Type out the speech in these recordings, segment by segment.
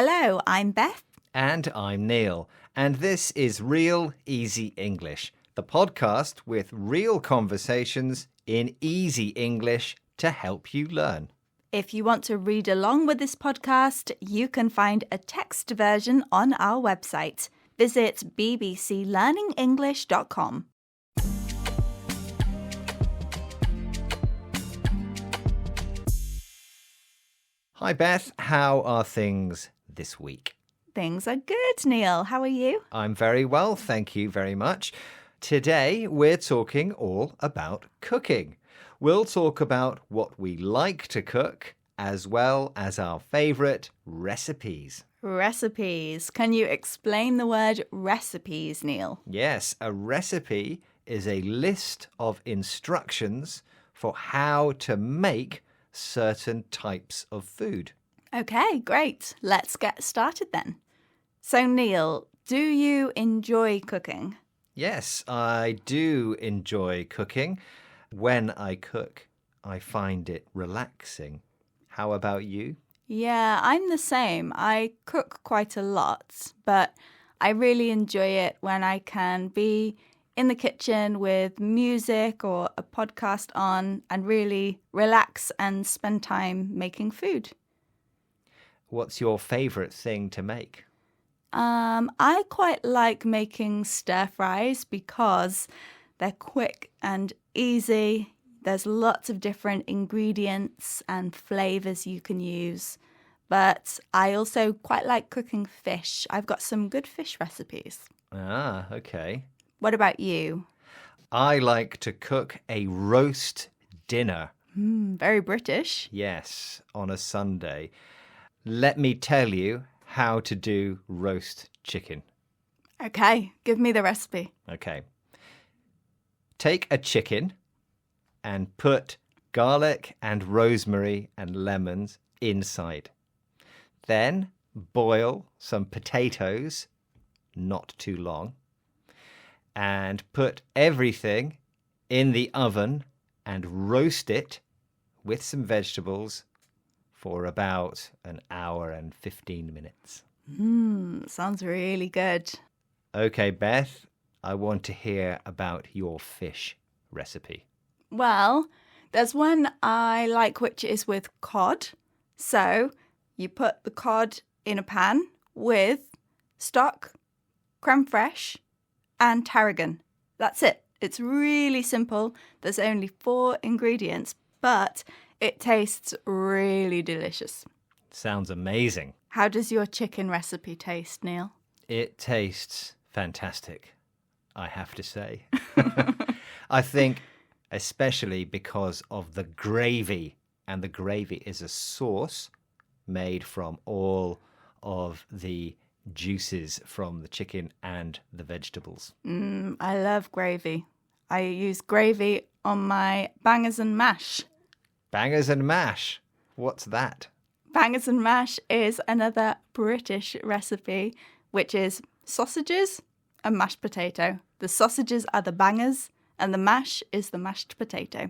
Hello, I'm Beth. And I'm Neil. And this is Real Easy English, the podcast with real conversations in easy English to help you learn. If you want to read along with this podcast, you can find a text version on our website. Visit bbclearningenglish.com. Hi Beth, how are things this week? Things are good, Neil. How are you? I'm very well, thank you very much. Today we're talking all about cooking. We'll talk about what we like to cook as well as our favourite recipes. Recipes. Can you explain the word recipes, Neil? Yes, a recipe is a list of instructions for how to make certain types of food. Okay, great. Let's get started then. So, Neil, do you enjoy cooking? Yes, I do enjoy cooking. When I cook, I find it relaxing. How about you? Yeah, I'm the same. I cook quite a lot, but I really enjoy it when I can be in the kitchen with music or a podcast on and really relax and spend time making food. What's your favourite thing to make? I quite like making stir fries because they're quick and easy. There's lots of different ingredients and flavours you can use. But I also quite like cooking fish. I've got some good fish recipes. Ah, okay. What about you? I like to cook a roast dinner. Very British. Yes, on a Sunday. Let me tell you how to do roast chicken. Okay, give me the recipe. Okay. Take a chicken and put garlic and rosemary and lemons inside. Then boil some potatoes, not too long, and put everything in the oven and roast it with some vegetables for about an hour and 15 minutes. Sounds really good. Okay, Beth, I want to hear about your fish recipe. Well, there's one I like which is with cod. So you put the cod in a pan with stock, creme fraiche, and tarragon. That's it. It's really simple. There's only 4 ingredients, but it tastes really delicious. Sounds amazing. How does your chicken recipe taste, Neil? It tastes fantastic, I have to say. I think especially because of the gravy. And the gravy is a sauce made from all of the juices from the chicken and the vegetables. I love gravy. I use gravy on my bangers and mash. Bangers and mash. What's that? Bangers and mash is another British recipe, which is sausages and mashed potato. The sausages are the bangers and the mash is the mashed potato.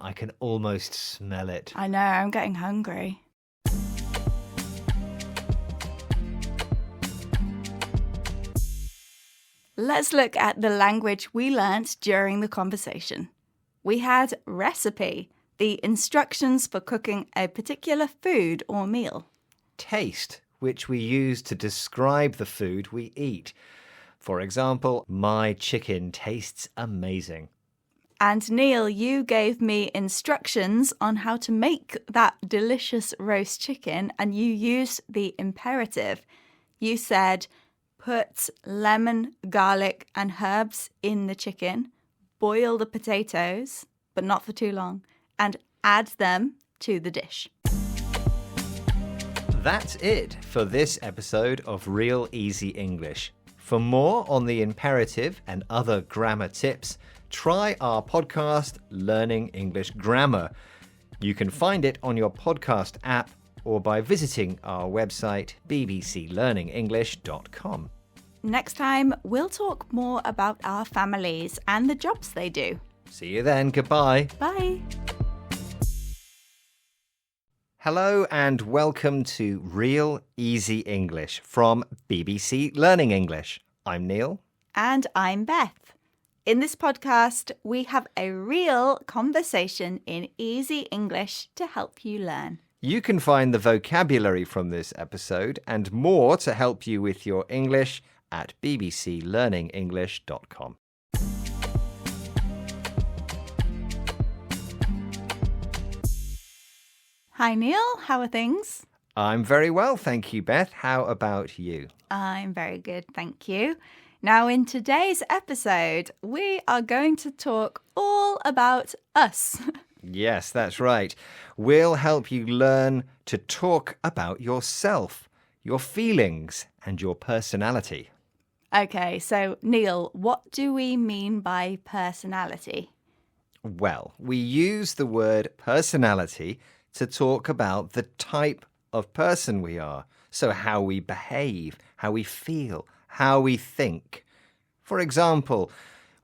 I can almost smell it. I know, I'm getting hungry. Let's look at the language we learnt during the conversation. We had recipe, the instructions for cooking a particular food or meal. Taste, which we use to describe the food we eat. For example, my chicken tastes amazing. And Neil, you gave me instructions on how to make that delicious roast chicken, and you used the imperative. You said, put lemon, garlic, and herbs in the chicken, boil the potatoes, but not for too long, and add them to the dish. That's it for this episode of Real Easy English. For more on the imperative and other grammar tips, try our podcast, Learning English Grammar. You can find it on your podcast app or by visiting our website, bbclearningenglish.com. Next time, we'll talk more about our families and the jobs they do. See you then. Goodbye. Bye. Hello and welcome to Real Easy English from BBC Learning English. I'm Neil. And I'm Beth. In this podcast, we have a real conversation in easy English to help you learn. You can find the vocabulary from this episode and more to help you with your English at bbclearningenglish.com. Hi, Neil. How are things? I'm very well, thank you, Beth. How about you? I'm very good, thank you. Now, in today's episode, we are going to talk all about us. Yes, that's right. We'll help you learn to talk about yourself, your feelings, and your personality. Okay, so Neil, what do we mean by personality? Well, we use the word personality to talk about the type of person we are. So how we behave, how we feel, how we think. For example,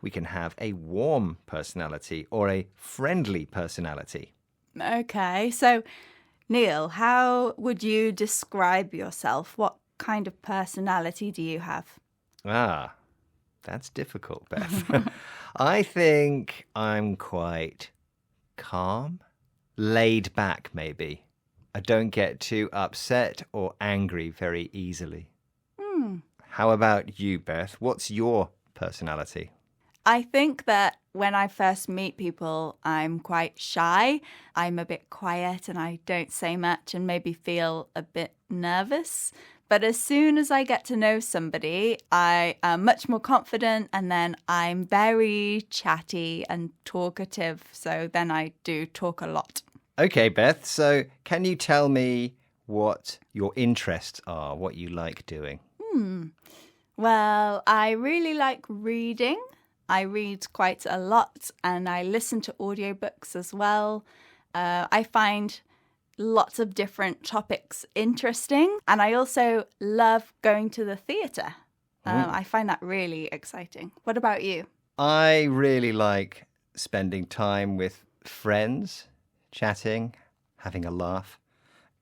we can have a warm personality or a friendly personality. Okay, so Neil, how would you describe yourself? What kind of personality do you have? Ah, that's difficult, Beth. I think I'm quite calm, laid back maybe. I don't get too upset or angry very easily. How about you, Beth? What's your personality? I think that when I first meet people, I'm quite shy. I'm a bit quiet and I don't say much and maybe feel a bit nervous. But as soon as I get to know somebody, I am much more confident and then I'm very chatty and talkative. So then I do talk a lot. Okay, Beth, so can you tell me what your interests are, what you like doing? Well, I really like reading. I read quite a lot and I listen to audiobooks as well. I find lots of different topics interesting and I also love going to the theatre. I find that really exciting. What about you? I really like spending time with friends, chatting, having a laugh,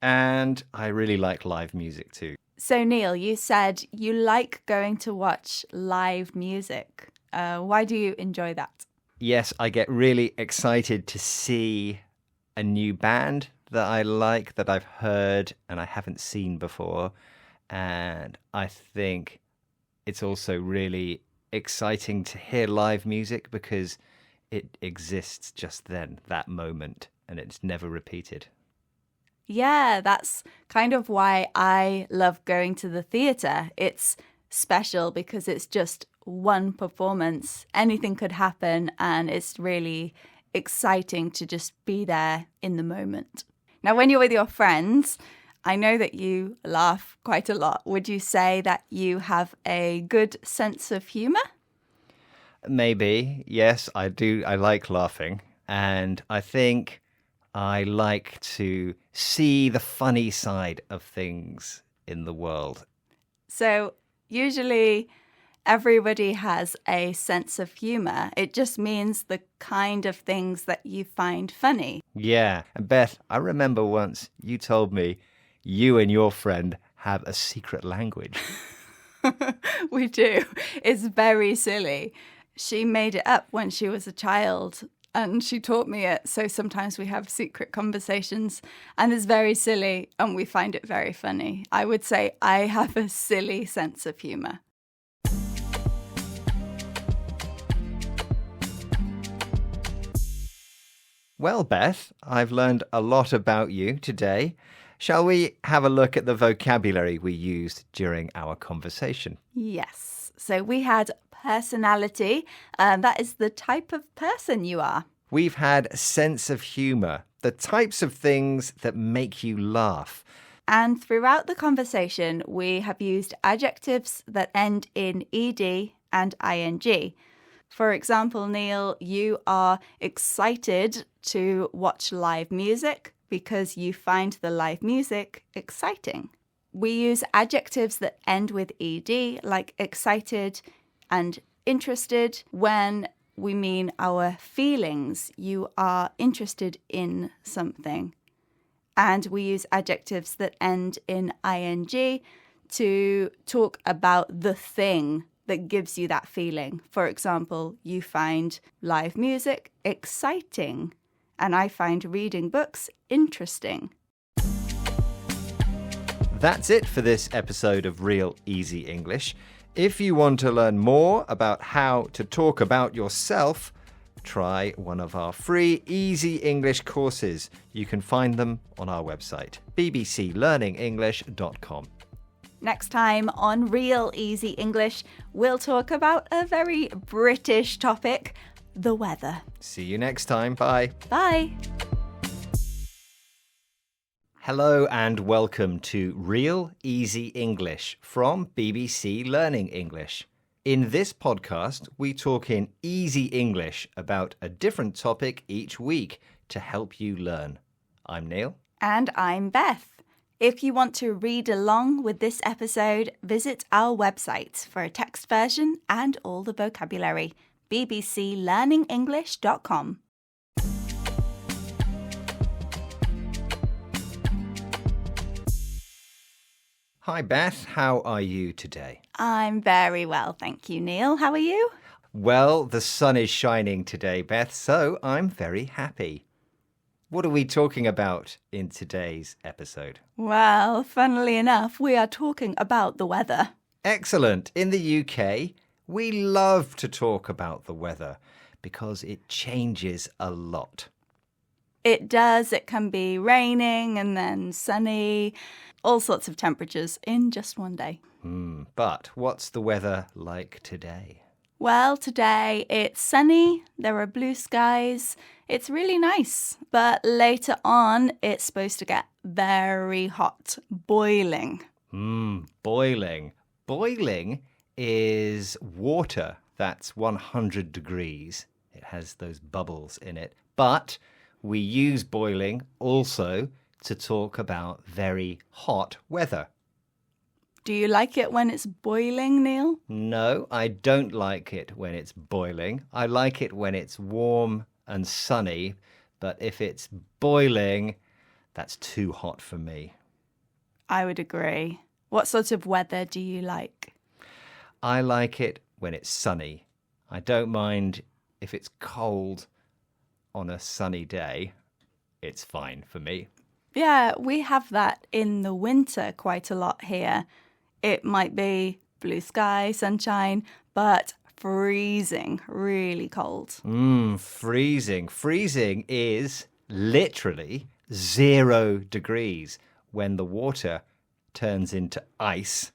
and I really like live music too. So, Neil, you said you like going to watch live music. Why do you enjoy that? Yes, I get really excited to see a new band that I like, that I've heard and I haven't seen before. And I think it's also really exciting to hear live music because it exists just then, that moment, and it's never repeated. Yeah, that's kind of why I love going to the theatre. It's special because it's just one performance. Anything could happen and it's really exciting to just be there in the moment. Now, when you're with your friends, I know that you laugh quite a lot. Would you say that you have a good sense of humour? Maybe, yes, I do. I like laughing. And I think I like to see the funny side of things in the world. So usually everybody has a sense of humour. It just means the kind of things that you find funny. Yeah. And Beth, I remember once you told me you and your friend have a secret language. We do. It's very silly. She made it up when she was a child and she taught me it. So sometimes we have secret conversations and it's very silly and we find it very funny. I would say I have a silly sense of humour. Well, Beth, I've learned a lot about you today. Shall we have a look at the vocabulary we used during our conversation? Yes. So we had personality. That is the type of person you are. We've had sense of humour, the types of things that make you laugh. And throughout the conversation, we have used adjectives that end in ed and ing. For example, Neil, you are excited to watch live music because you find the live music exciting. We use adjectives that end with ed, like excited and interested, when we mean our feelings. You are interested in something. And we use adjectives that end in ing to talk about the thing that gives you that feeling. For example, you find live music exciting, and I find reading books interesting. That's it for this episode of Real Easy English. If you want to learn more about how to talk about yourself, try one of our free Easy English courses. You can find them on our website, bbclearningenglish.com. Next time on Real Easy English, we'll talk about a very British topic, the weather. See you next time. Bye. Bye. Hello and welcome to Real Easy English from BBC Learning English. In this podcast, we talk in easy English about a different topic each week to help you learn. I'm Neil. And I'm Beth. If you want to read along with this episode, visit our website for a text version and all the vocabulary, bbclearningenglish.com. Hi Beth, how are you today? I'm very well, thank you, Neil. How are you? Well, the sun is shining today, Beth, so I'm very happy. What are we talking about in today's episode? Well, funnily enough, we are talking about the weather. Excellent. In the UK, we love to talk about the weather because it changes a lot. It does. It can be raining and then sunny, all sorts of temperatures in just one day. But what's the weather like today? Well, today it's sunny, there are blue skies, it's really nice. But later on, it's supposed to get very hot, boiling. Boiling. Boiling is water that's 100 degrees. It has those bubbles in it. But we use boiling also to talk about very hot weather. Do you like it when it's boiling, Neil? No, I don't like it when it's boiling. I like it when it's warm and sunny, but if it's boiling, that's too hot for me. I would agree. What sort of weather do you like? I like it when it's sunny. I don't mind if it's cold on a sunny day. It's fine for me. Yeah, we have that in the winter quite a lot here. It might be blue sky, sunshine, but freezing, really cold. Freezing. Freezing is literally 0 degrees when the water turns into ice.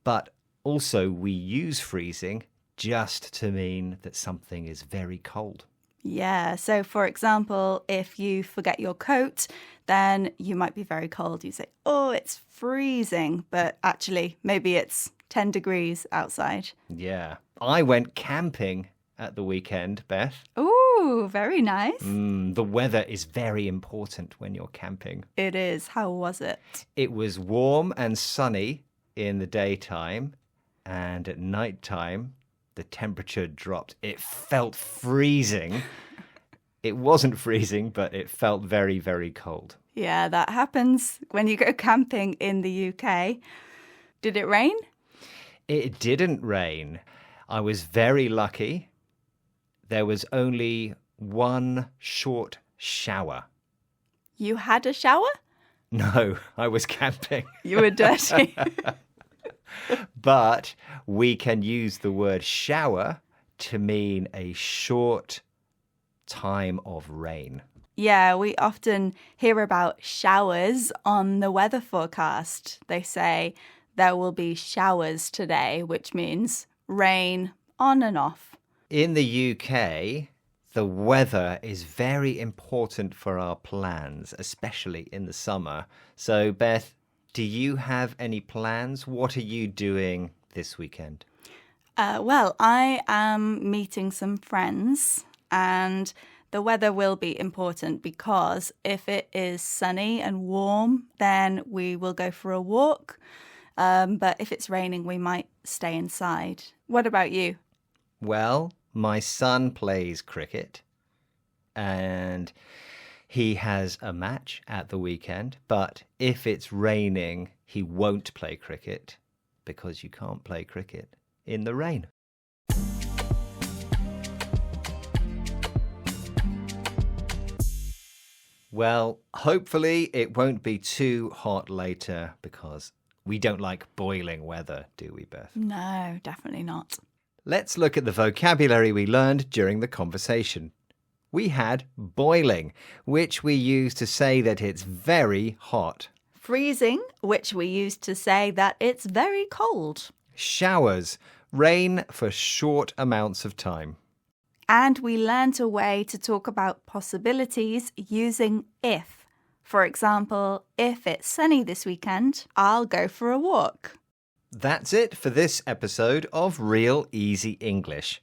But also we use freezing just to mean that something is very cold. Yeah, so for example, if you forget your coat, then you might be very cold. You say, oh, it's freezing, but actually maybe it's 10 degrees outside. Yeah. I went camping at the weekend, Beth. Ooh, very nice. The weather is very important when you're camping. It is. How was it? It was warm and sunny in the daytime, and at nighttime, the temperature dropped. It felt freezing. It wasn't freezing, but it felt very, very cold. Yeah, that happens when you go camping in the UK. Did it rain? It didn't rain. I was very lucky. There was only one short shower. You had a shower? No, I was camping. You were dirty. But we can use the word shower to mean a short time of rain. Yeah, we often hear about showers on the weather forecast. They say there will be showers today, which means rain on and off. In the UK, the weather is very important for our plans, especially in the summer. So, Beth, do you have any plans? What are you doing this weekend? Well, I am meeting some friends, and the weather will be important because if it is sunny and warm, then we will go for a walk. But if it's raining, we might stay inside. What about you? Well, my son plays cricket, and He has a match at the weekend, but if it's raining, he won't play cricket because you can't play cricket in the rain. Well, hopefully it won't be too hot later because we don't like boiling weather, do we, Beth? No, definitely not. Let's look at the vocabulary we learned during the conversation. We had boiling, which we use to say that it's very hot. Freezing, which we use to say that it's very cold. Showers, rain for short amounts of time. And we learnt a way to talk about possibilities using if. For example, if it's sunny this weekend, I'll go for a walk. That's it for this episode of Real Easy English.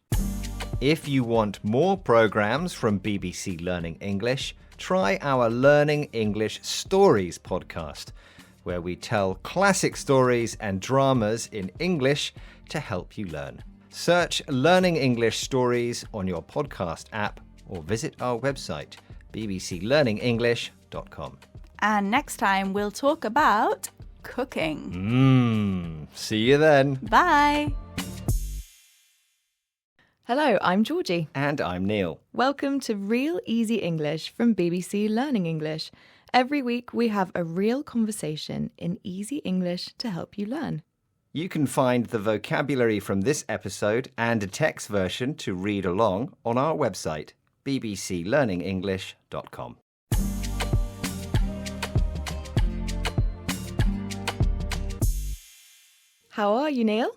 If you want more programs from BBC Learning English, try our Learning English Stories podcast, where we tell classic stories and dramas in English to help you learn. Search Learning English Stories on your podcast app or visit our website, bbclearningenglish.com. And next time we'll talk about cooking. See you then. Bye. Hello, I'm Georgie. And I'm Neil. Welcome to Real Easy English from BBC Learning English. Every week we have a real conversation in easy English to help you learn. You can find the vocabulary from this episode and a text version to read along on our website, bbclearningenglish.com. How are you, Neil?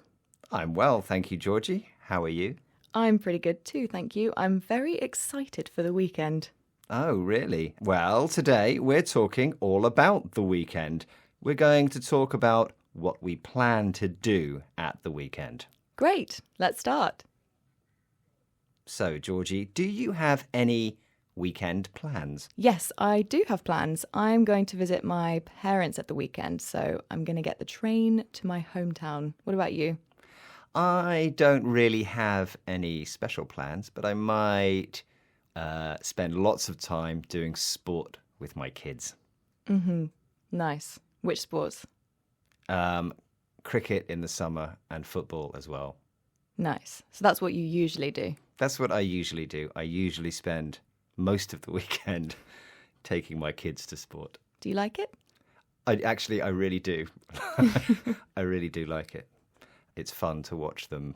I'm well, thank you, Georgie. How are you? I'm pretty good too, thank you. I'm very excited for the weekend. Oh, really? Well, today we're talking all about the weekend. We're going to talk about what we plan to do at the weekend. Great, let's start. So, Georgie, do you have any weekend plans? Yes, I do have plans. I'm going to visit my parents at the weekend, so I'm going to get the train to my hometown. What about you? I don't really have any special plans, but I might spend lots of time doing sport with my kids. Nice. Which sports? Cricket in the summer and football as well. Nice. So that's what you usually do? That's what I usually do. I usually spend most of the weekend taking my kids to sport. Do you like it? I really do. I really do like it. It's fun to watch them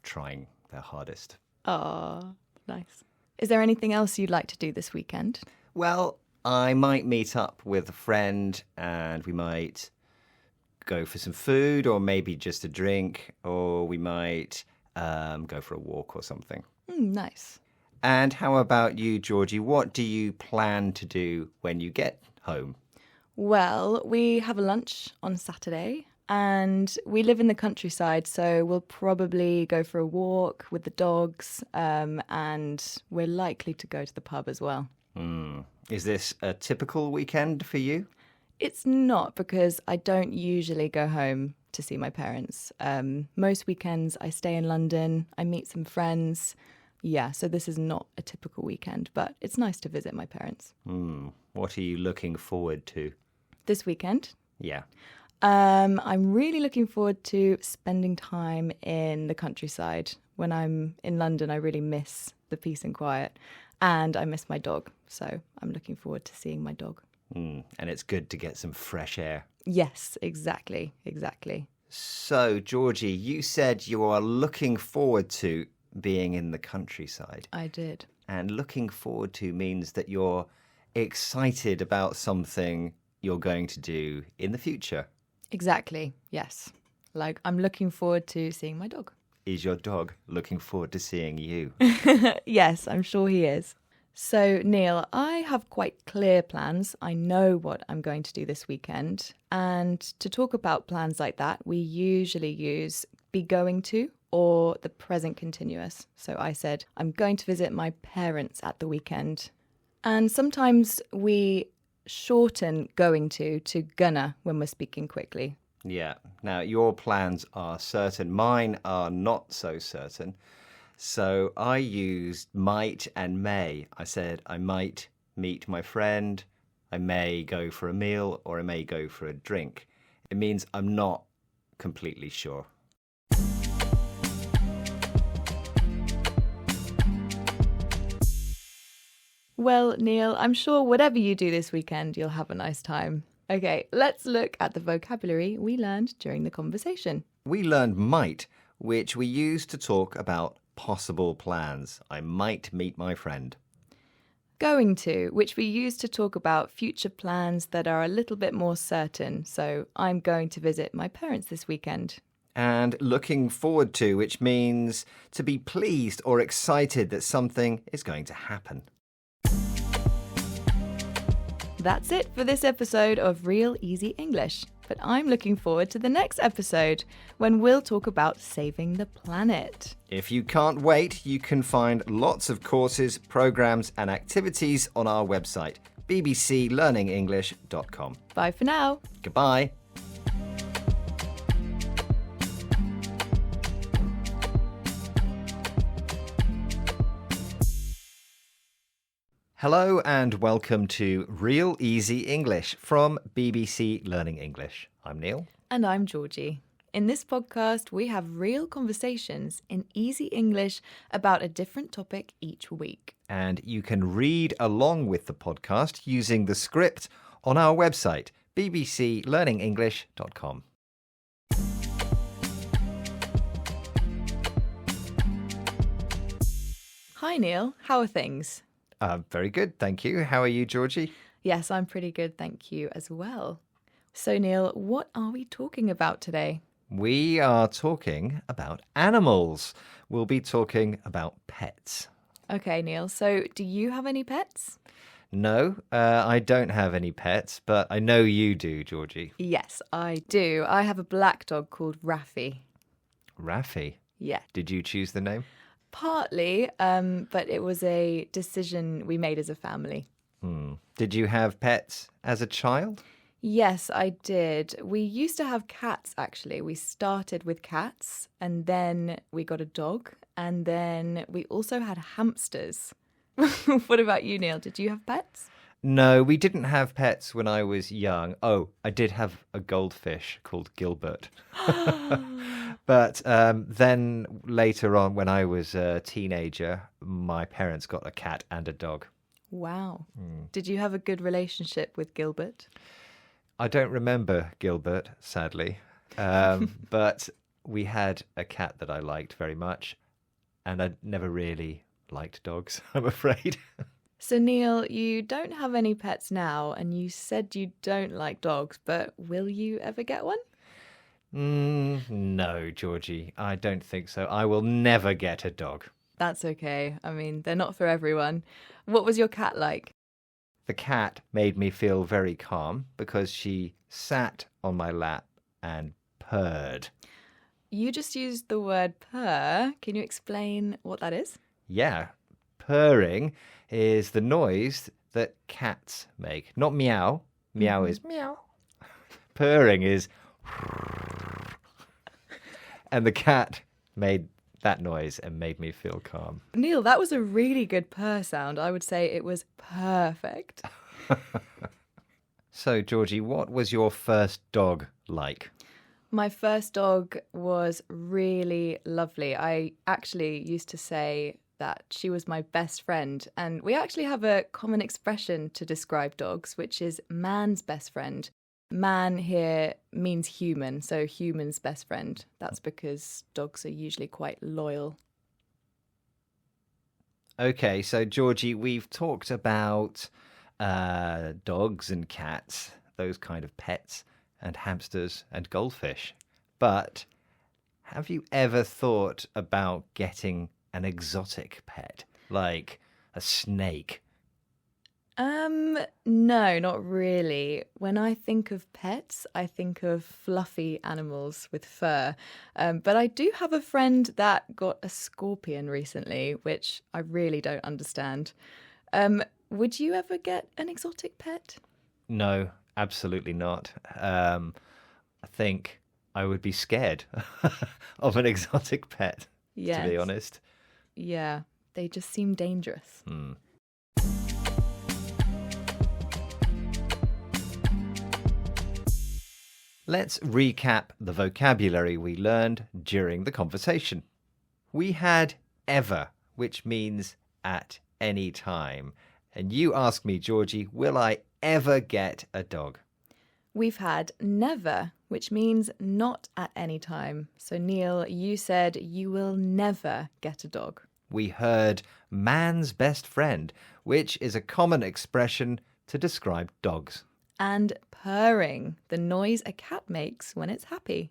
trying their hardest. Oh, nice. Is there anything else you'd like to do this weekend? Well, I might meet up with a friend and we might go for some food or maybe just a drink, or we might go for a walk or something. Nice. And how about you, Georgie? What do you plan to do when you get home? Well, we have a lunch on Saturday and we live in the countryside, so we'll probably go for a walk with the dogs and we're likely to go to the pub as well. Is this a typical weekend for you? It's not, because I don't usually go home to see my parents. Most weekends I stay in London, I meet some friends. Yeah, so this is not a typical weekend, but it's nice to visit my parents. What are you looking forward to? This weekend? Yeah. I'm really looking forward to spending time in the countryside. When I'm in London, I really miss the peace and quiet, and I miss my dog. So I'm looking forward to seeing my dog. And it's good to get some fresh air. Yes, exactly. So, Georgie, you said you are looking forward to being in the countryside. I did. And looking forward to means that you're excited about something you're going to do in the future. Exactly, yes. Like, I'm looking forward to seeing my dog. Is your dog looking forward to seeing you? Yes, I'm sure he is. So, Neil, I have quite clear plans. I know what I'm going to do this weekend. And to talk about plans like that, we usually use be going to or the present continuous. So I said, I'm going to visit my parents at the weekend. And sometimes we shorten going to gonna when we're speaking quickly. Yeah. Now, your plans are certain. Mine are not so certain. So I used might and may. I said I might meet my friend, I may go for a meal, or I may go for a drink. It means I'm not completely sure. Well, Neil, I'm sure whatever you do this weekend, you'll have a nice time. Okay, let's look at the vocabulary we learned during the conversation. We learned might, which we use to talk about possible plans. I might meet my friend. Going to, which we use to talk about future plans that are a little bit more certain. So I'm going to visit my parents this weekend. And looking forward to, which means to be pleased or excited that something is going to happen. That's it for this episode of Real Easy English. But I'm looking forward to the next episode when we'll talk about saving the planet. If you can't wait, you can find lots of courses, programs, and activities on our website, bbclearningenglish.com. Bye for now. Goodbye. Hello and welcome to Real Easy English from BBC Learning English. I'm Neil. And I'm Georgie. In this podcast, we have real conversations in easy English about a different topic each week. And you can read along with the podcast using the script on our website, bbclearningenglish.com. Hi, Neil. How are things? Very good, thank you. How are you, Georgie? Yes, I'm pretty good, thank you as well. So, Neil, what are we talking about today? We are talking about animals. We'll be talking about pets. Okay, Neil, so do you have any pets? No, I don't have any pets, but I know you do, Georgie. Yes, I do. I have a black dog called Raffi. Raffi? Yeah. Did you choose the name? Partly, but it was a decision we made as a family. Did you have pets as a child? Yes, I did. We used to have cats, actually. We started with cats, and then we got a dog, and then we also had hamsters. What about you, Neil? Did you have pets? No, we didn't have pets when I was young. Oh, I did have a goldfish called Gilbert. But then later on, when I was a teenager, my parents got a cat and a dog. Wow. Did you have a good relationship with Gilbert? I don't remember Gilbert, sadly. But we had a cat that I liked very much. And I never really liked dogs, I'm afraid. So, Neil, you don't have any pets now, and you said you don't like dogs, but will you ever get one? No, Georgie, I don't think so. I will never get a dog. That's okay. I mean, they're not for everyone. What was your cat like? The cat made me feel very calm because she sat on my lap and purred. You just used the word purr. Can you explain what that is? Yeah, purring is the noise that cats make. Not meow. Meow is meow. Purring is... And the cat made that noise and made me feel calm. Neil, that was a really good purr sound. I would say it was perfect. So, Georgie, what was your first dog like? My first dog was really lovely. I actually used to say that she was my best friend. And we actually have a common expression to describe dogs, which is man's best friend. Man here means human, so human's best friend. That's because dogs are usually quite loyal. Okay, so Georgie, we've talked about dogs and cats, those kind of pets, and hamsters and goldfish. But have you ever thought about getting an exotic pet, like a snake? No, not really. When I think of pets, I think of fluffy animals with fur. But I do have a friend that got a scorpion recently, which I really don't understand. Would you ever get an exotic pet? No, absolutely not. I think I would be scared of an exotic pet, to be honest. Yeah, they just seem dangerous. Let's recap the vocabulary we learned during the conversation. We had ever, which means at any time. And you asked me, Georgie, will I ever get a dog? We've had never, which means not at any time. So, Neil, you said you will never get a dog. We heard man's best friend, which is a common expression to describe dogs. And purring, the noise a cat makes when it's happy.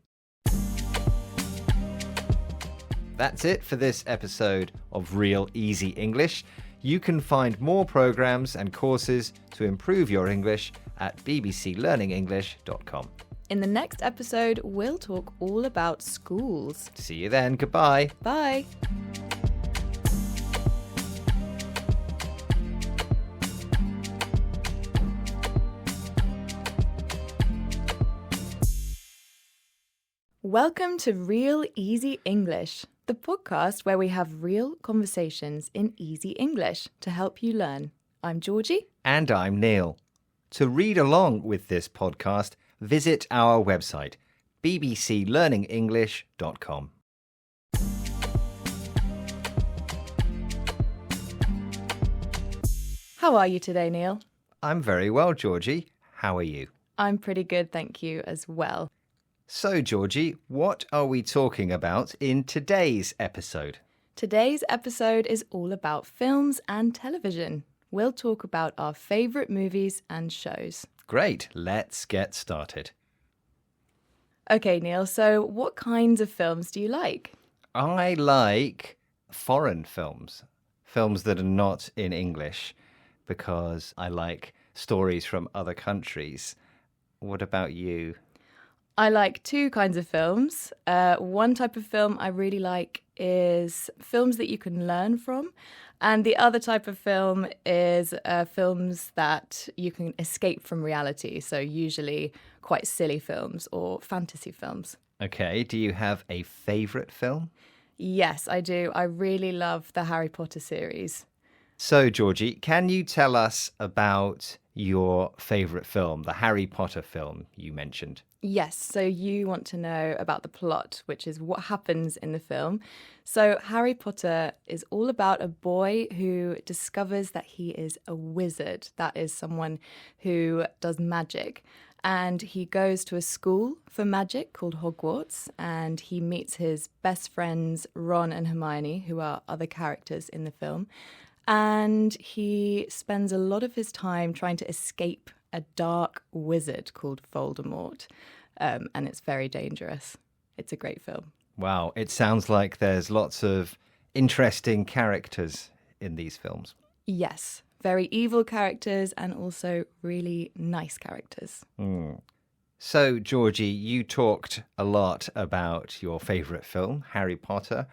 That's it for this episode of Real Easy English. You can find more programs and courses to improve your English at bbclearningenglish.com. In the next episode, we'll talk all about schools. See you then. Goodbye. Bye. Welcome to Real Easy English, the podcast where we have real conversations in easy English to help you learn. I'm Georgie. And I'm Neil. To read along with this podcast, visit our website, bbclearningenglish.com. How are you today, Neil? I'm very well, Georgie. How are you? I'm pretty good, thank you, as well. So, Georgie, what are we talking about in today's episode? Today's episode is all about films and television. We'll talk about our favourite movies and shows. Great, let's get started. Okay, Neil, so what kinds of films do you like? I like foreign films, films that are not in English, because I like stories from other countries. What about you? I like two kinds of films. One type of film I really like is films that you can learn from. And the other type of film is films that you can escape from reality. So usually quite silly films or fantasy films. Okay, do you have a favourite film? Yes, I do. I really love the Harry Potter series. So, Georgie, can you tell us about your favourite film, the Harry Potter film you mentioned? Yes, so you want to know about the plot, which is what happens in the film. So Harry Potter is all about a boy who discovers that he is a wizard. That is someone who does magic. And he goes to a school for magic called Hogwarts, and he meets his best friends, Ron and Hermione, who are other characters in the film. And he spends a lot of his time trying to escape a dark wizard called Voldemort. And it's very dangerous. It's a great film. Wow, it sounds like there's lots of interesting characters in these films. Yes, very evil characters and also really nice characters. So, Georgie, you talked a lot about your favourite film, Harry Potter,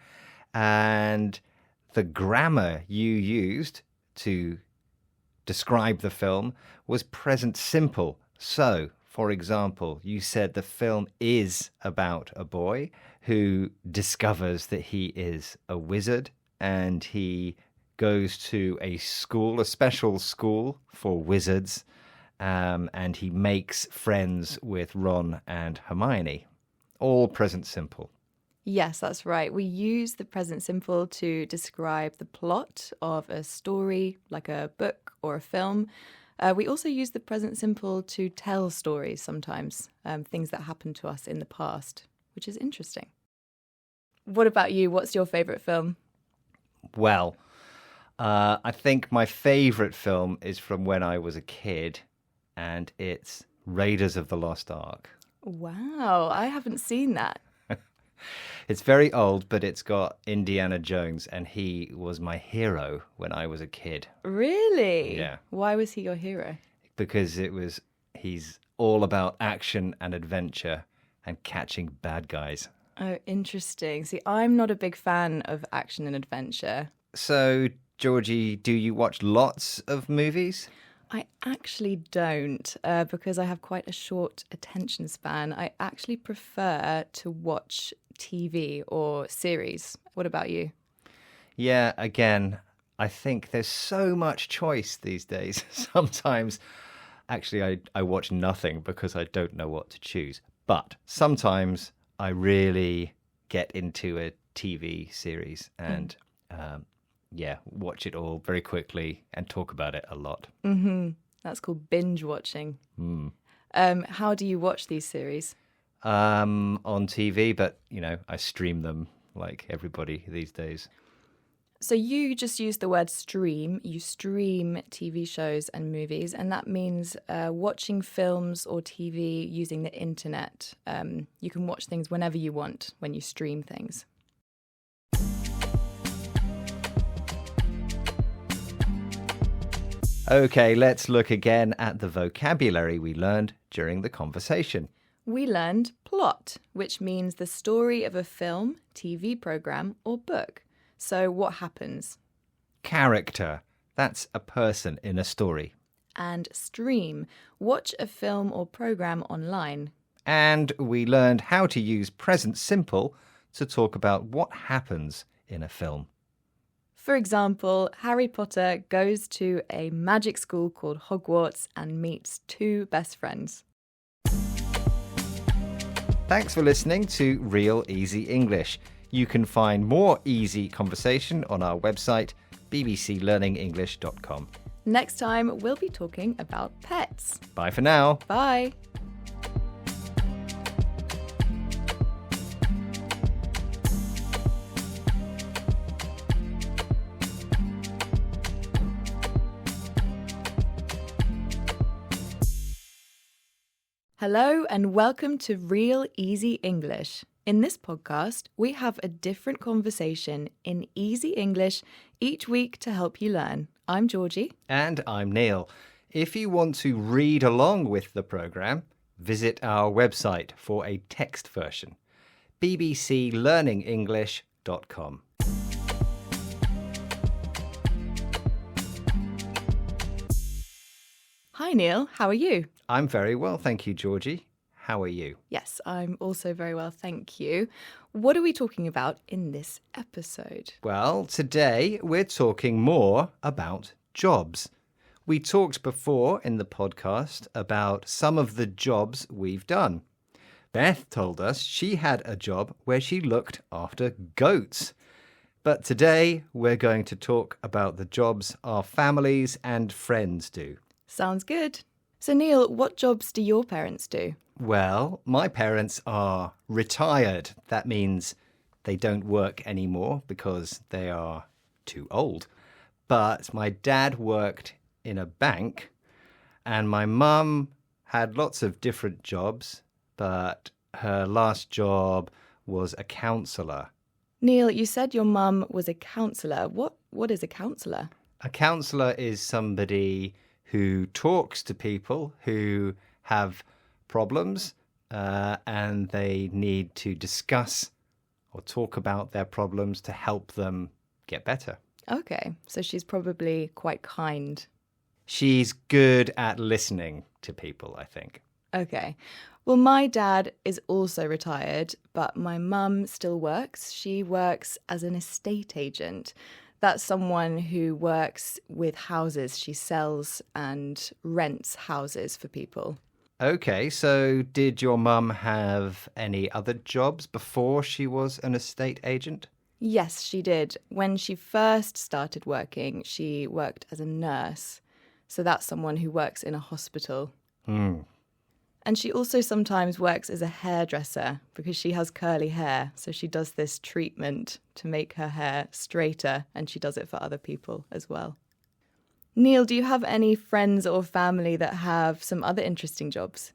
and the grammar you used to describe the film was present simple. So, for example, you said the film is about a boy who discovers that he is a wizard and he goes to a school, a special school for wizards, and he makes friends with Ron and Hermione. All present simple. Yes, that's right. We use the present simple to describe the plot of a story, like a book or a film. We also use the present simple to tell stories sometimes, things that happened to us in the past, which is interesting. What about you? What's your favourite film? Well, I think my favourite film is from when I was a kid, and it's Raiders of the Lost Ark. Wow, I haven't seen that. It's very old, but it's got Indiana Jones, and he was my hero when I was a kid. Really? Yeah. Why was he your hero? Because he's all about action and adventure and catching bad guys. Oh, interesting. See, I'm not a big fan of action and adventure. So, Georgie, do you watch lots of movies? I actually don't, because I have quite a short attention span. I actually prefer to watch TV or series. What about you? Yeah, again, I think there's so much choice these days. Sometimes, actually, I watch nothing because I don't know what to choose. But sometimes I really get into a TV series and, watch it all very quickly and talk about it a lot. Mm-hmm. That's called binge watching. How do you watch these series? On TV, but, I stream them like everybody these days. So you just used the word stream. You stream TV shows and movies, and that means watching films or TV using the internet. You can watch things whenever you want when you stream things. Okay, let's look again at the vocabulary we learned during the conversation. We learned plot, which means the story of a film, TV program, or book. So what happens? Character, that's a person in a story. And stream, watch a film or program online. And we learned how to use present simple to talk about what happens in a film. For example, Harry Potter goes to a magic school called Hogwarts and meets two best friends. Thanks for listening to Real Easy English. You can find more easy conversation on our website, bbclearningenglish.com. Next time, we'll be talking about pets. Bye for now. Bye. Hello and welcome to Real Easy English. In this podcast, we have a different conversation in easy English each week to help you learn. I'm Georgie. And I'm Neil. If you want to read along with the programme, visit our website for a text version, bbclearningenglish.com. Hi Neil, how are you? I'm very well, thank you, Georgie. How are you? Yes, I'm also very well, thank you. What are we talking about in this episode? Well, today we're talking more about jobs. We talked before in the podcast about some of the jobs we've done. Beth told us she had a job where she looked after goats. But today we're going to talk about the jobs our families and friends do. Sounds good. So Neil, what jobs do your parents do? Well, my parents are retired. That means they don't work anymore because they are too old. But my dad worked in a bank and my mum had lots of different jobs, but her last job was a counsellor. Neil, you said your mum was a counsellor. What is a counsellor? A counsellor is somebody who talks to people who have problems and they need to discuss or talk about their problems to help them get better. Okay, so she's probably quite kind. She's good at listening to people, I think. Okay. Well, my dad is also retired, but my mum still works. She works as an estate agent. That's someone who works with houses. She sells and rents houses for people. Okay, so did your mum have any other jobs before she was an estate agent? Yes, she did. When she first started working, she worked as a nurse. So that's someone who works in a hospital. And she also sometimes works as a hairdresser because she has curly hair. So she does this treatment to make her hair straighter, and she does it for other people as well. Neil, do you have any friends or family that have some other interesting jobs?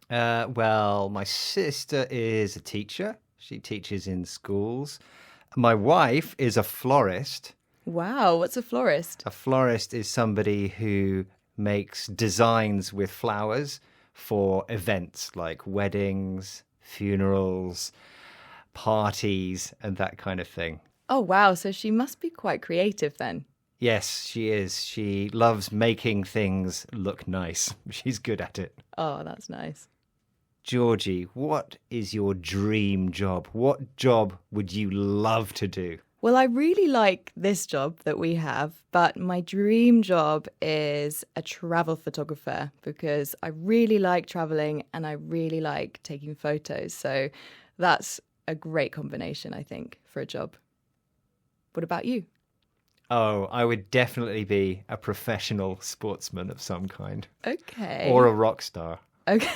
Well, my sister is a teacher. She teaches in schools. My wife is a florist. Wow, what's a florist? A florist is somebody who makes designs with flowers for events like weddings, funerals, parties, and that kind of thing. Oh, wow. So she must be quite creative then. Yes, she is. She loves making things look nice. She's good at it. Oh, that's nice. Georgie, what is your dream job? What job would you love to do? Well, I really like this job that we have, but my dream job is a travel photographer because I really like traveling and I really like taking photos. So that's a great combination, I think, for a job. What about you? Oh, I would definitely be a professional sportsman of some kind. Okay. Or a rock star. Okay.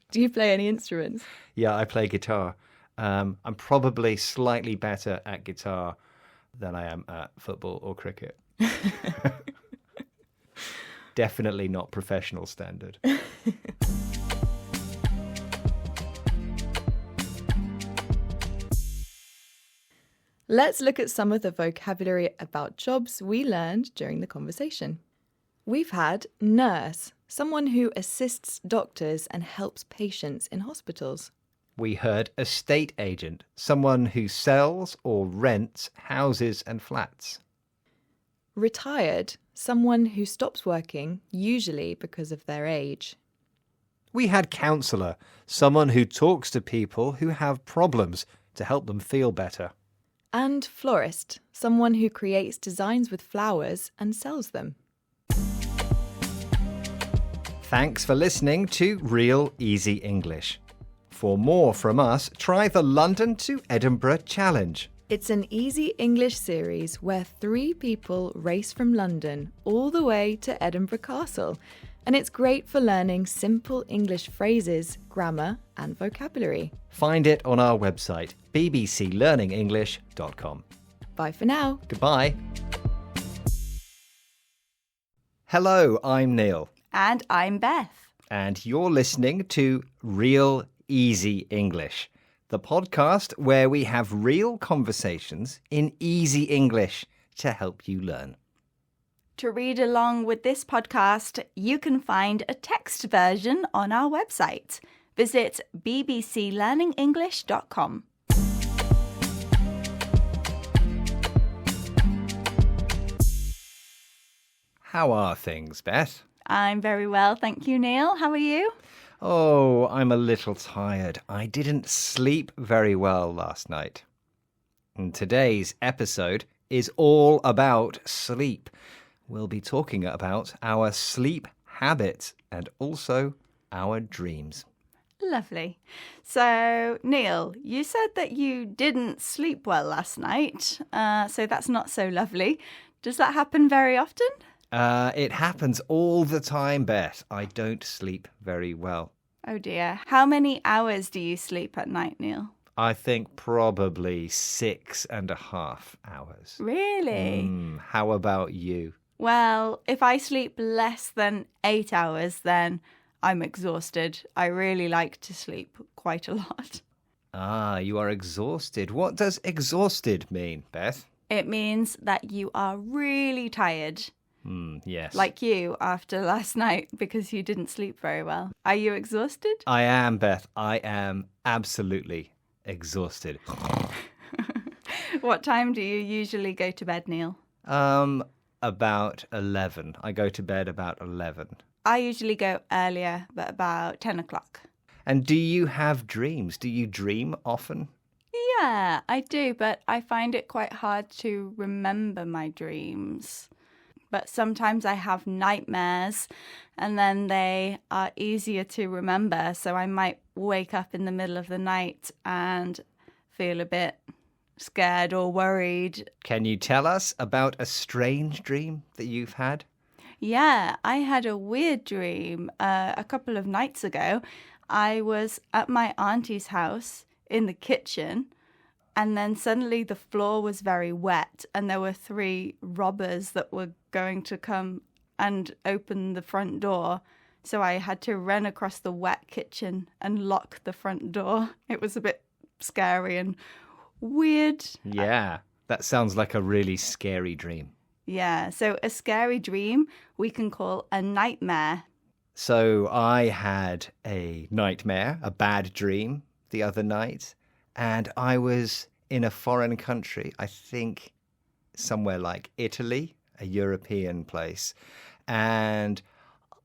Do you play any instruments? Yeah, I play guitar. I'm probably slightly better at guitar than I am at football or cricket. Definitely not professional standard. Let's look at some of the vocabulary about jobs we learned during the conversation. We've had nurse, someone who assists doctors and helps patients in hospitals. We heard estate agent, someone who sells or rents houses and flats. Retired, someone who stops working, usually because of their age. We had counsellor, someone who talks to people who have problems to help them feel better. And florist, someone who creates designs with flowers and sells them. Thanks for listening to Real Easy English. For more from us, try the London to Edinburgh Challenge. It's an easy English series where 3 people race from London all the way to Edinburgh Castle. And it's great for learning simple English phrases, grammar, and vocabulary. Find it on our website, bbclearningenglish.com. Bye for now. Goodbye. Hello, I'm Neil. And I'm Beth. And you're listening to Real Easy English, the podcast where we have real conversations in easy English to help you learn. To read along with this podcast, you can find a text version on our website. Visit bbclearningenglish.com. How are things, Beth? I'm very well, thank you, Neil. How are you? Oh, I'm a little tired. I didn't sleep very well last night. And today's episode is all about sleep. We'll be talking about our sleep habits and also our dreams. Lovely. So, Neil, you said that you didn't sleep well last night, so that's not so lovely. Does that happen very often? It happens all the time, Beth. I don't sleep very well. Oh dear. How many hours do you sleep at night, Neil? I think probably 6.5 hours. Really? How about you? Well, if I sleep less than 8 hours, then I'm exhausted. I really like to sleep quite a lot. Ah, you are exhausted. What does exhausted mean, Beth? It means that you are really tired. Yes. Like you after last night because you didn't sleep very well. Are you exhausted? I am, Beth. I am absolutely exhausted. What time do you usually go to bed, Neil? About 11. I go to bed about 11. I usually go earlier, but about 10 o'clock. And do you have dreams? Do you dream often? Yeah, I do, but I find it quite hard to remember my dreams. But sometimes I have nightmares and then they are easier to remember. So I might wake up in the middle of the night and feel a bit scared or worried. Can you tell us about a strange dream that you've had? Yeah, I had a weird dream a couple of nights ago. I was at my auntie's house in the kitchen. And then suddenly the floor was very wet and there were 3 robbers that were going to come and open the front door. So I had to run across the wet kitchen and lock the front door. It was a bit scary and weird. Yeah, that sounds like a really scary dream. Yeah, so a scary dream we can call a nightmare. So I had a nightmare, a bad dream the other night. And I was in a foreign country, I think somewhere like Italy, a European place, and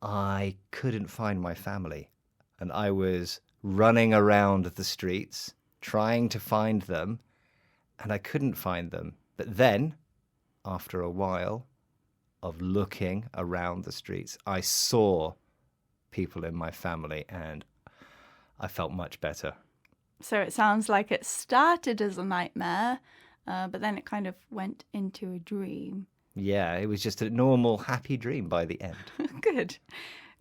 I couldn't find my family. And I was running around the streets trying to find them. and I couldn't find them. But then, after a while of looking around the streets, I saw people in my family and I felt much better. So it sounds like it started as a nightmare, but then it kind of went into a dream. Yeah, it was just a normal, happy dream by the end. Good.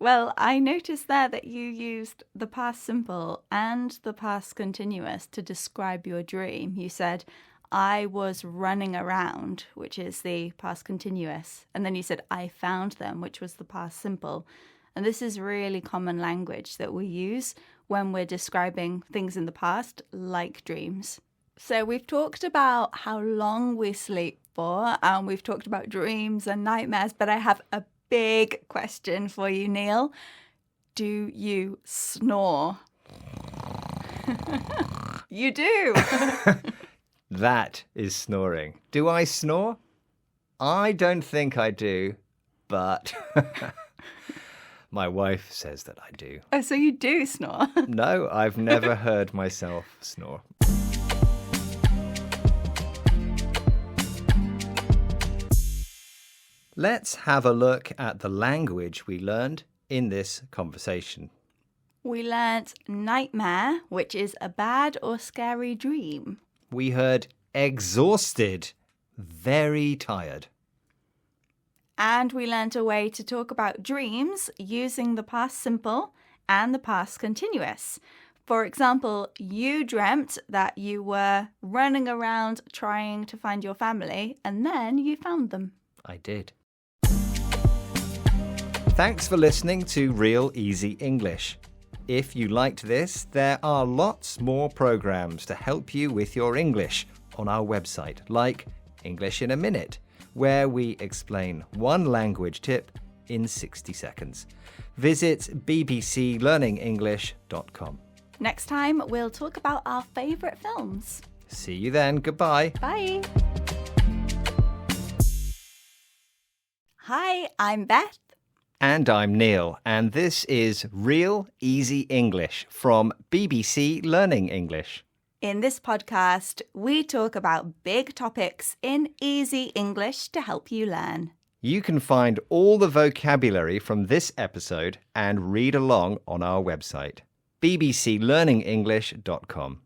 Well, I noticed there that you used the past simple and the past continuous to describe your dream. You said, I was running around, which is the past continuous. And then you said, I found them, which was the past simple. And this is really common language that we use when we're describing things in the past, like dreams. So we've talked about how long we sleep for, and we've talked about dreams and nightmares, but I have a big question for you, Neil. Do you snore? You do. That is snoring. Do I snore? I don't think I do, but my wife says that I do. Oh, so you do snore? No, I've never heard myself snore. Let's have a look at the language we learned in this conversation. We learnt nightmare, which is a bad or scary dream. We heard exhausted, very tired. And we learnt a way to talk about dreams using the past simple and the past continuous. For example, you dreamt that you were running around trying to find your family, and then you found them. I did. Thanks for listening to Real Easy English. If you liked this, there are lots more programs to help you with your English on our website, like English in a Minute, where we explain one language tip in 60 seconds. Visit bbclearningenglish.com. Next time, we'll talk about our favourite films. See you then. Goodbye. Bye. Hi, I'm Beth. And I'm Neil, and this is Real Easy English from BBC Learning English. In this podcast, we talk about big topics in easy English to help you learn. You can find all the vocabulary from this episode and read along on our website, bbclearningenglish.com.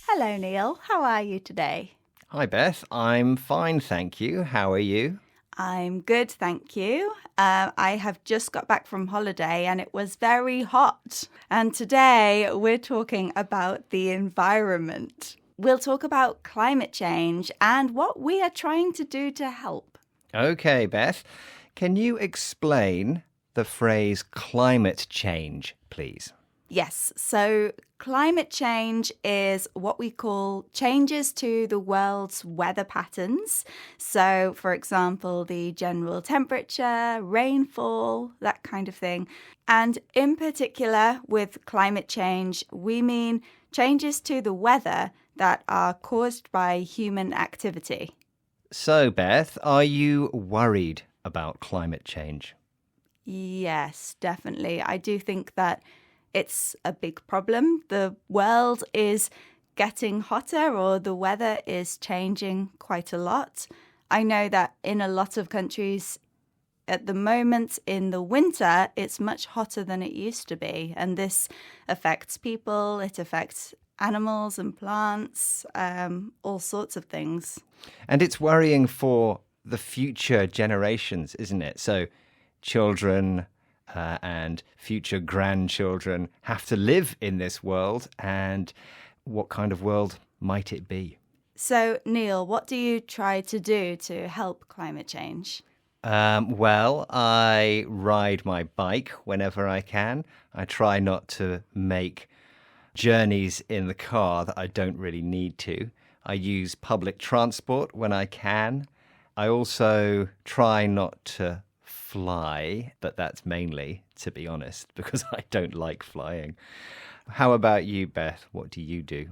Hello, Neil. How are you today? Hi, Beth. I'm fine, thank you. How are you? I'm good, thank you. I have just got back from holiday and it was very hot. And today we're talking about the environment. We'll talk about climate change and what we are trying to do to help. Okay, Beth. Can you explain the phrase climate change, please? Yes, so climate change is what we call changes to the world's weather patterns. So, for example, the general temperature, rainfall, that kind of thing. And in particular, with climate change, we mean changes to the weather that are caused by human activity. So, Beth, are you worried about climate change? Yes, definitely. I do think that it's a big problem. The world is getting hotter or the weather is changing quite a lot. I know that in a lot of countries at the moment in the winter, it's much hotter than it used to be. And this affects people, it affects animals and plants, all sorts of things. And it's worrying for the future generations, isn't it? So children and future grandchildren have to live in this world, and what kind of world might it be? So, Neil, what do you try to do to help climate change? Well, I ride my bike whenever I can. I try not to make journeys in the car that I don't really need to. I use public transport when I can. I also try not to fly, but that's mainly, to be honest, because I don't like flying. How about you, Beth? What do you do?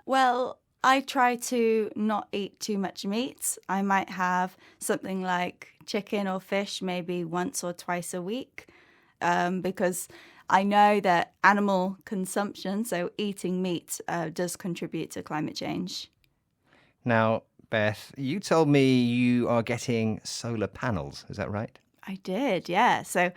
Well, I try to not eat too much meat. I might have something like chicken or fish maybe once or twice a week because I know that animal consumption, so eating meat, does contribute to climate change. Now, Beth, you told me you are getting solar panels. Is that right? I did, yeah. So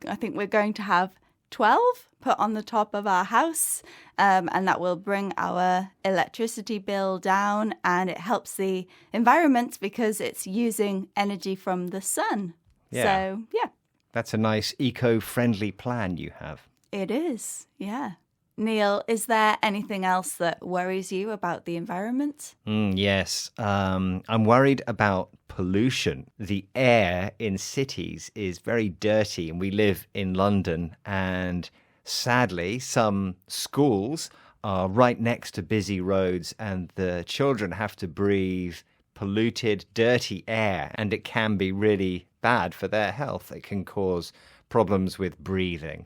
I think we're going to have 12 put on the top of our house, and that will bring our electricity bill down, and it helps the environment because it's using energy from the sun. Yeah. So, yeah. That's a nice eco-friendly plan you have. It is, yeah. Neil, is there anything else that worries you about the environment? Yes. I'm worried about pollution. The air in cities is very dirty, and we live in London, and sadly, some schools are right next to busy roads, and the children have to breathe polluted, dirty air, and it can be really bad for their health. It can cause problems with breathing.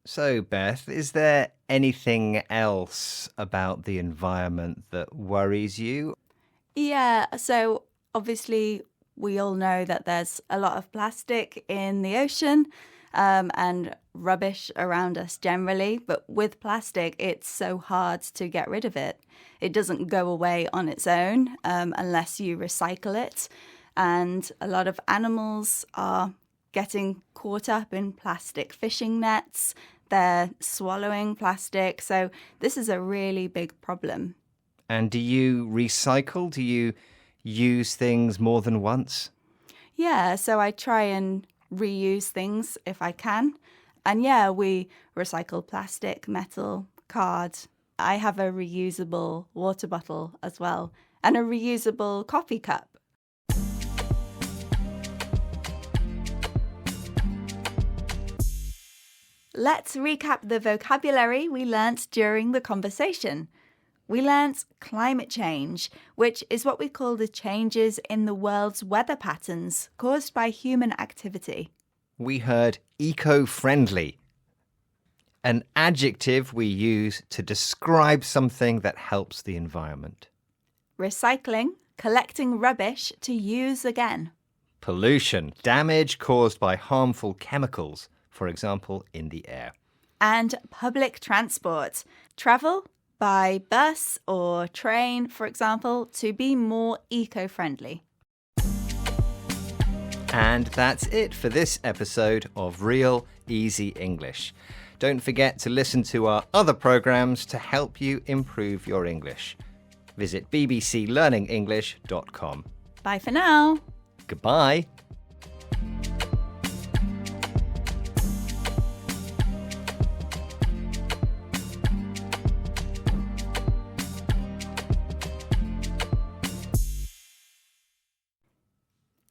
So, Beth, is there anything else about the environment that worries you? Yeah, so obviously we all know that there's a lot of plastic in the ocean and rubbish around us generally, but with plastic, it's so hard to get rid of it. It doesn't go away on its own unless you recycle it. And a lot of animals are getting caught up in plastic fishing nets. They're swallowing plastic. So this is a really big problem. And do you recycle? Do you use things more than once? Yeah, so I try and reuse things if I can. And yeah, we recycle plastic, metal, card. I have a reusable water bottle as well, and a reusable coffee cup. Let's recap the vocabulary we learnt during the conversation. We learnt climate change, which is what we call the changes in the world's weather patterns caused by human activity. We heard eco-friendly, an adjective we use to describe something that helps the environment. Recycling, collecting rubbish to use again. Pollution, damage caused by harmful chemicals, for example, in the air. And public transport, travel by bus or train, for example, to be more eco-friendly. And that's it for this episode of Real Easy English. Don't forget to listen to our other programs to help you improve your English. Visit bbclearningenglish.com. Bye for now. Goodbye.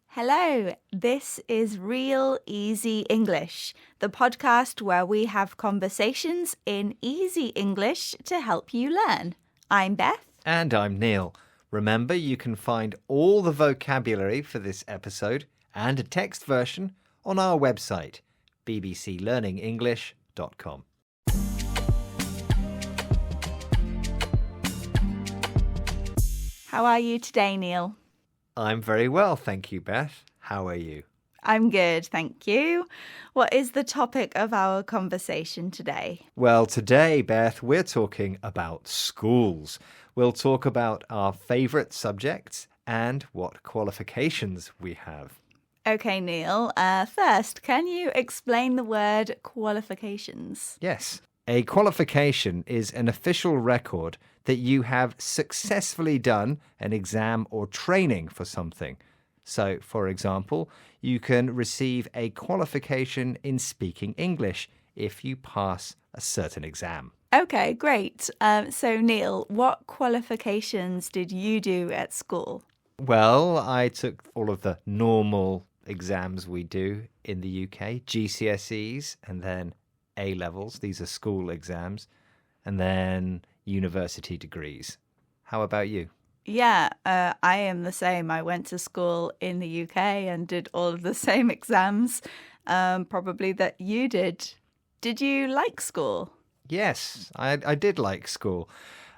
Hello, this is Real Easy English, the podcast where we have conversations in easy English to help you learn. I'm Beth. And I'm Neil. Remember, you can find all the vocabulary for this episode and a text version on our website, bbclearningenglish.com. How are you today, Neil? I'm very well, thank you, Beth. How are you? I'm good, thank you. What is the topic of our conversation today? Well, today, Beth, we're talking about schools. We'll talk about our favourite subjects and what qualifications we have. Okay, Neil. First, can you explain the word qualifications? Yes. A qualification is an official record that you have successfully done an exam or training for something. So, for example, you can receive a qualification in speaking English if you pass a certain exam. Okay, great. So, Neil, what qualifications did you do at school? Well, I took all of the normal exams we do in the UK, GCSEs, and then A-levels. These are school exams. And then university degrees. How about you? Yeah, I am the same. I went to school in the UK and did all of the same exams, probably that you did. Did you like school? Yes, I did like school.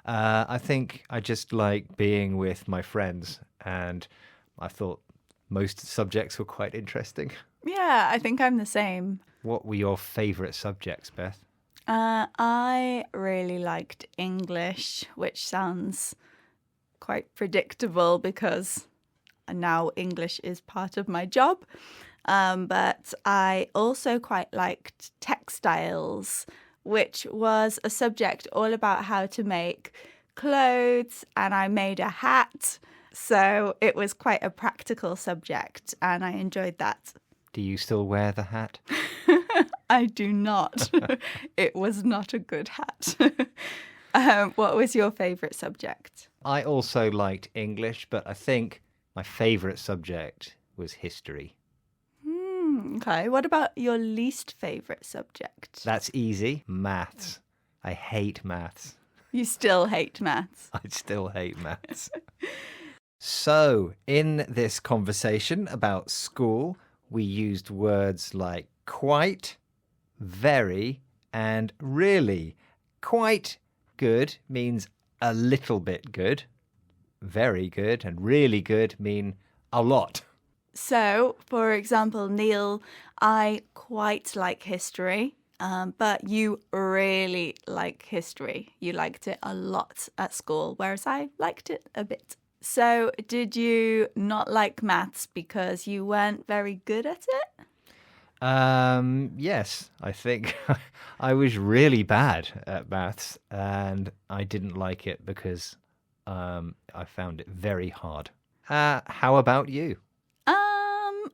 I think I just like being with my friends, and I thought most subjects were quite interesting. Yeah, I think I'm the same. What were your favourite subjects, Beth? I really liked English, which sounds quite predictable because now English is part of my job. But I also quite liked textiles, which was a subject all about how to make clothes, and I made a hat. So it was quite a practical subject, and I enjoyed that. Do you still wear the hat? I do not. It was not a good hat. What was your favourite subject? I also liked English, but I think my favourite subject was history. Okay, what about your least favourite subject? That's easy. Maths. I hate maths. You still hate maths. I still hate maths. So, in this conversation about school, we used words like quite, very, and really. Quite good means a little bit good. Very good and really good mean a lot. So, for example, Neil, I quite like history, but you really like history. You liked it a lot at school, whereas I liked it a bit. So, did you not like maths because you weren't very good at it? Yes, I think I was really bad at maths and I didn't like it because I found it very hard. How about you?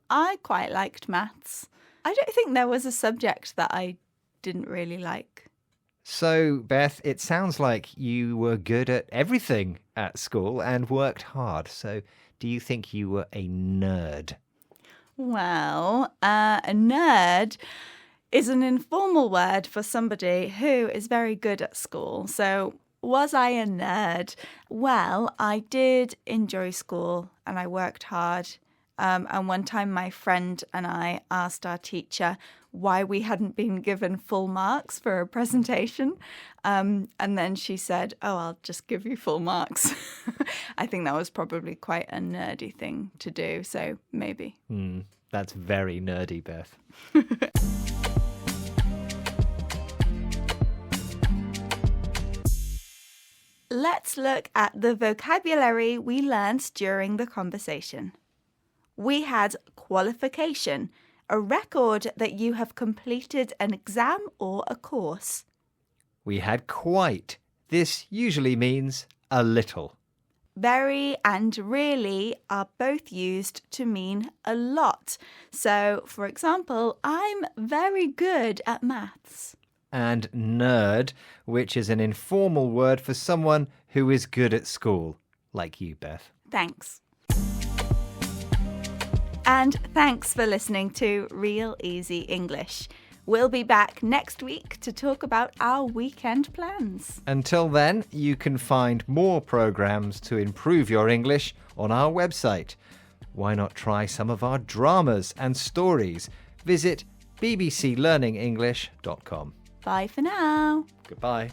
I quite liked maths. I don't think there was a subject that I didn't really like. So, Beth, it sounds like you were good at everything at school and worked hard. So, do you think you were a nerd? Well, a nerd is an informal word for somebody who is very good at school. So, was I a nerd? Well, I did enjoy school and I worked hard. And one time my friend and I asked our teacher why we hadn't been given full marks for a presentation. And then she said, "Oh, I'll just give you full marks." I think that was probably quite a nerdy thing to do. So maybe. That's very nerdy, Beth. Let's look at the vocabulary we learned during the conversation. We had qualification, a record that you have completed an exam or a course. We had quite. This usually means a little. Very and really are both used to mean a lot. So, for example, I'm very good at maths. And nerd, which is an informal word for someone who is good at school, like you, Beth. Thanks. And thanks for listening to Real Easy English. We'll be back next week to talk about our weekend plans. Until then, you can find more programs to improve your English on our website. Why not try some of our dramas and stories? Visit bbclearningenglish.com. Bye for now. Goodbye.